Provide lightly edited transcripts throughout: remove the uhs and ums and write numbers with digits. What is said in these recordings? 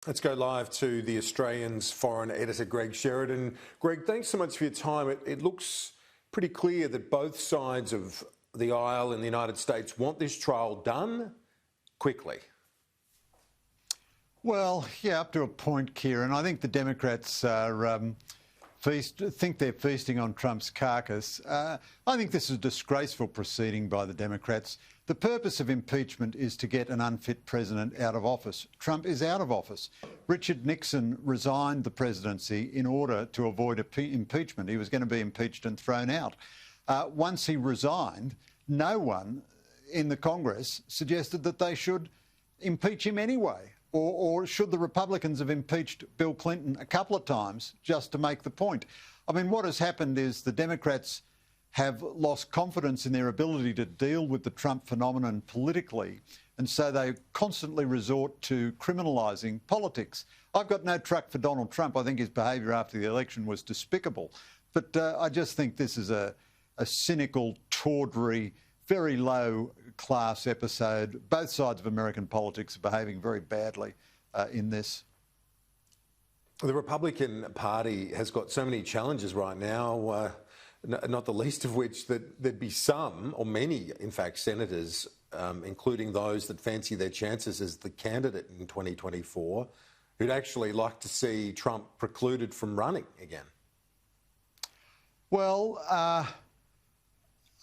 Let's go live to the Australian's foreign editor, Greg Sheridan. Greg, thanks so much for your time. It looks pretty clear that both sides of the aisle in the United States want this trial done quickly. Well, yeah, up to a point, Kieran. I think the Democrats are think they're feasting on Trump's carcass. I think this is a disgraceful proceeding by the Democrats. The purpose of impeachment is to get an unfit president out of office. Trump is out of office. Richard Nixon resigned the presidency in order to avoid impeachment. He was going to be impeached and thrown out. Once he resigned, no one in the Congress suggested that they should impeach him anyway. Or should the Republicans have impeached Bill Clinton a couple of times just to make the point? I mean, what has happened is the Democrats have lost confidence in their ability to deal with the Trump phenomenon politically, and so they constantly resort to criminalising politics. I've got no truck for Donald Trump. I think his behaviour after the election was despicable. But I just think this is a cynical, tawdry, very low-class episode. Both sides of American politics are behaving very badly in this. The Republican Party has got so many challenges right now, not the least of which that there'd be some, or many, in fact, senators, including those that fancy their chances as the candidate in 2024, who'd actually like to see Trump precluded from running again. Well,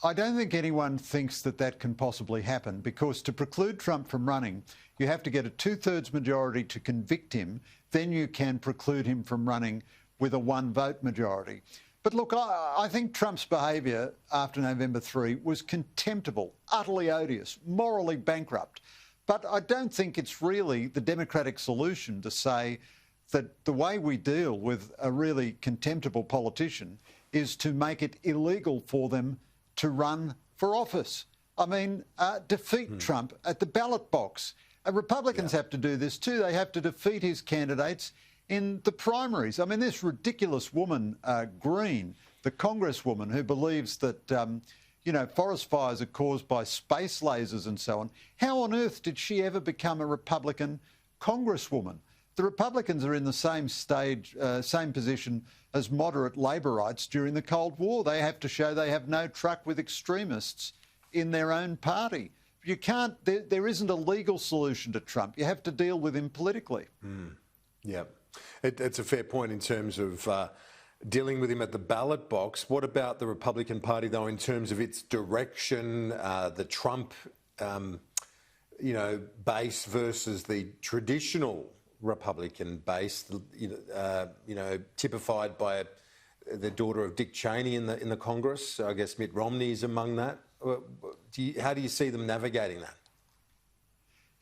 I don't think anyone thinks that that can possibly happen, because to preclude Trump from running, you have to get a two-thirds majority to convict him. Then you can preclude him from running with a one-vote majority. But look, I think Trump's behaviour after November 3 was contemptible, utterly odious, morally bankrupt. But I don't think it's really the democratic solution to say that the way we deal with a really contemptible politician is to make it illegal for them to run for office. I mean, defeat Trump at the ballot box. Republicans have to do this too. They have to defeat his candidates in the primaries. I mean, this ridiculous woman, Green, the congresswoman who believes that, forest fires are caused by space lasers and so on. How on earth did she ever become a Republican congresswoman? The Republicans are in the same position as moderate Laborites during the Cold War. They have to show they have no truck with extremists in their own party. You can't, there isn't a legal solution to Trump. You have to deal with him politically. Yeah, it's a fair point in terms of dealing with him at the ballot box. What about the Republican Party, though, in terms of its direction, the Trump, base versus the traditional Republican base, typified by the daughter of Dick Cheney in the Congress? I guess Mitt Romney is among that. How do you see them navigating that?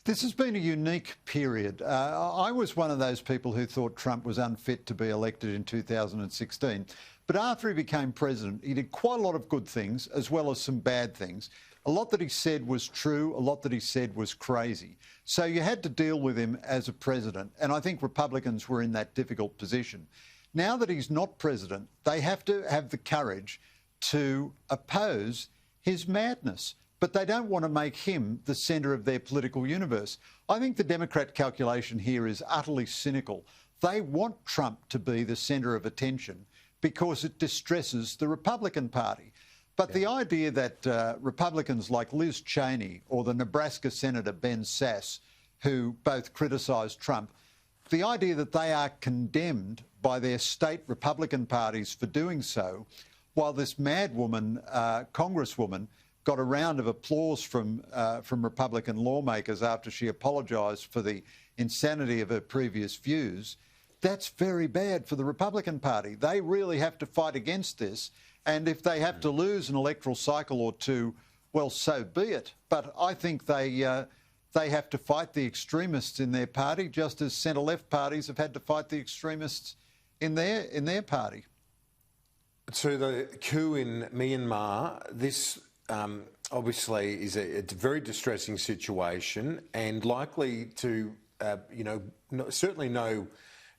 This has been a unique period. I was one of those people who thought Trump was unfit to be elected in 2016. But after he became president, he did quite a lot of good things as well as some bad things. A lot that he said was true, a lot that he said was crazy. So you had to deal with him as a president, and I think Republicans were in that difficult position. Now that he's not president, they have to have the courage to oppose his madness, but they don't want to make him the centre of their political universe. I think the Democrat calculation here is utterly cynical. They want Trump to be the centre of attention because it distresses the Republican Party. But the idea that Republicans like Liz Cheney or the Nebraska Senator Ben Sasse, who both criticised Trump, the idea that they are condemned by their state Republican parties for doing so, while this madwoman, congresswoman, got a round of applause from Republican lawmakers after she apologised for the insanity of her previous views, that's very bad for the Republican Party. They really have to fight against this. And if they have to lose an electoral cycle or two, well, so be it. But I think they have to fight the extremists in their party, just as centre-left parties have had to fight the extremists in their party. So the coup in Myanmar, this obviously is a very distressing situation and likely to, certainly no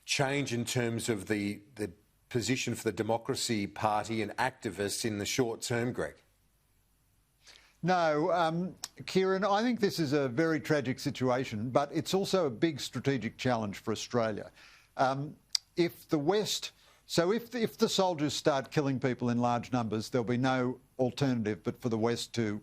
change in terms of the position for the Democracy Party and activists in the short term, Greg. No, Kieran, I think this is a very tragic situation, but it's also a big strategic challenge for Australia. If the West, if the soldiers start killing people in large numbers, there'll be no alternative but for the West to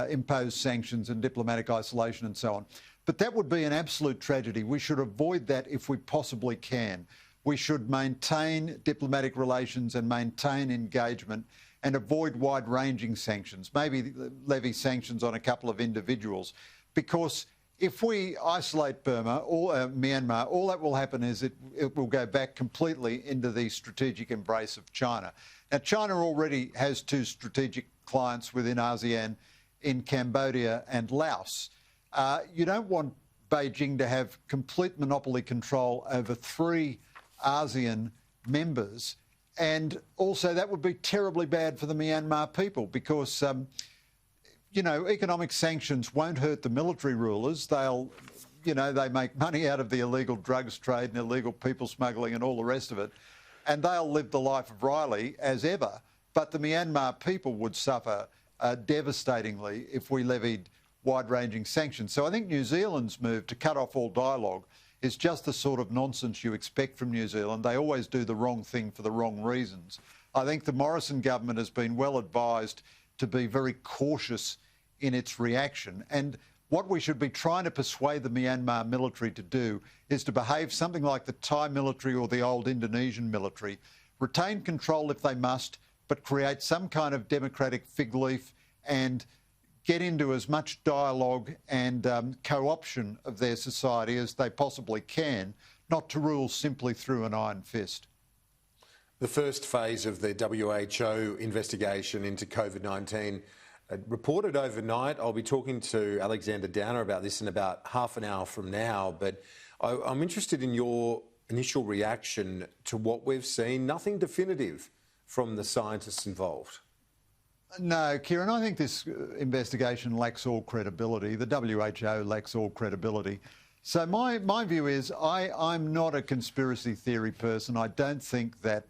impose sanctions and diplomatic isolation and so on. But that would be an absolute tragedy. We should avoid that if we possibly can. We should maintain diplomatic relations and maintain engagement and avoid wide-ranging sanctions, maybe levy sanctions on a couple of individuals. Because if we isolate Burma or Myanmar, all that will happen is it will go back completely into the strategic embrace of China. Now, China already has two strategic clients within ASEAN in Cambodia and Laos. You don't want Beijing to have complete monopoly control over three ASEAN members. And also that would be terribly bad for the Myanmar people because, economic sanctions won't hurt the military rulers. They make money out of the illegal drugs trade and illegal people smuggling and all the rest of it. And they'll live the life of Riley as ever. But the Myanmar people would suffer devastatingly if we levied wide-ranging sanctions. So I think New Zealand's move to cut off all dialogue is just the sort of nonsense you expect from New Zealand. They always do the wrong thing for the wrong reasons. I think the Morrison government has been well advised to be very cautious in its reaction. And what we should be trying to persuade the Myanmar military to do is to behave something like the Thai military or the old Indonesian military, retain control if they must, but create some kind of democratic fig leaf and get into as much dialogue and co-option of their society as they possibly can, not to rule simply through an iron fist. The first phase of the WHO investigation into COVID-19 reported overnight. I'll be talking to Alexander Downer about this in about half an hour from now, but I'm interested in your initial reaction to what we've seen. Nothing definitive from the scientists involved. No, Kieran, I think this investigation lacks all credibility. The WHO lacks all credibility. So my view is I'm not a conspiracy theory person. I don't think that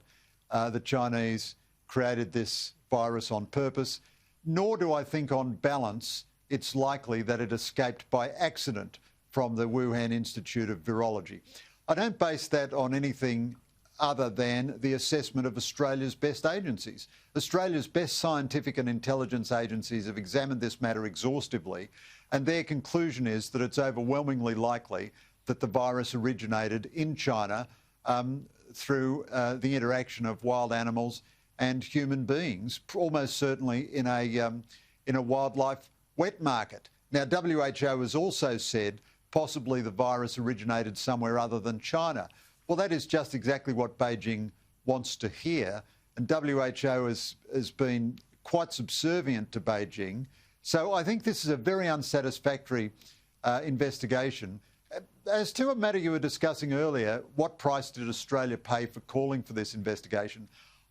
the Chinese created this virus on purpose, nor do I think on balance it's likely that it escaped by accident from the Wuhan Institute of Virology. I don't base that on anything other than the assessment of Australia's best agencies. Australia's best scientific and intelligence agencies have examined this matter exhaustively, and their conclusion is that it's overwhelmingly likely that the virus originated in China through the interaction of wild animals and human beings, almost certainly in a wildlife wet market. Now, WHO has also said possibly the virus originated somewhere other than China. Well, that is just exactly what Beijing wants to hear, and WHO has been quite subservient to Beijing. So I think this is a very unsatisfactory investigation. As to a matter you were discussing earlier, what price did Australia pay for calling for this investigation?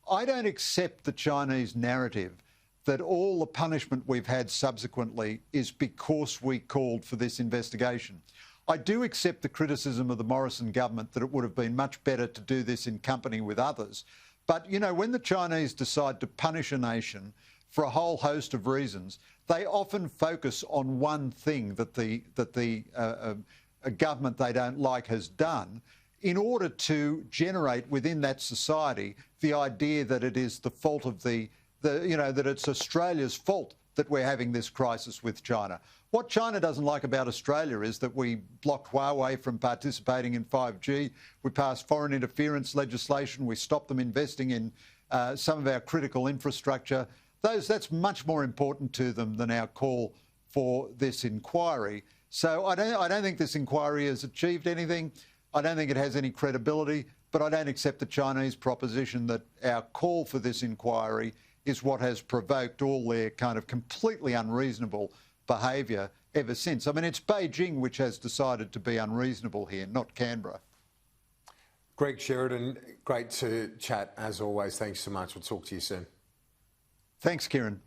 I don't accept the Chinese narrative that all the punishment we've had subsequently is because we called for this investigation. I do accept the criticism of the Morrison government that it would have been much better to do this in company with others. But, when the Chinese decide to punish a nation for a whole host of reasons, they often focus on one thing that a government they don't like has done in order to generate within that society the idea that it is the fault of that it's Australia's fault that we're having this crisis with China. What China doesn't like about Australia is that we blocked Huawei from participating in 5G. We passed foreign interference legislation. We stopped them investing in some of our critical infrastructure. That's much more important to them than our call for this inquiry. So I don't think this inquiry has achieved anything. I don't think it has any credibility, but I don't accept the Chinese proposition that our call for this inquiry is what has provoked all their kind of completely unreasonable behaviour ever since. I mean, it's Beijing which has decided to be unreasonable here, not Canberra. Greg Sheridan, great to chat as always. Thanks so much. We'll talk to you soon. Thanks, Kieran.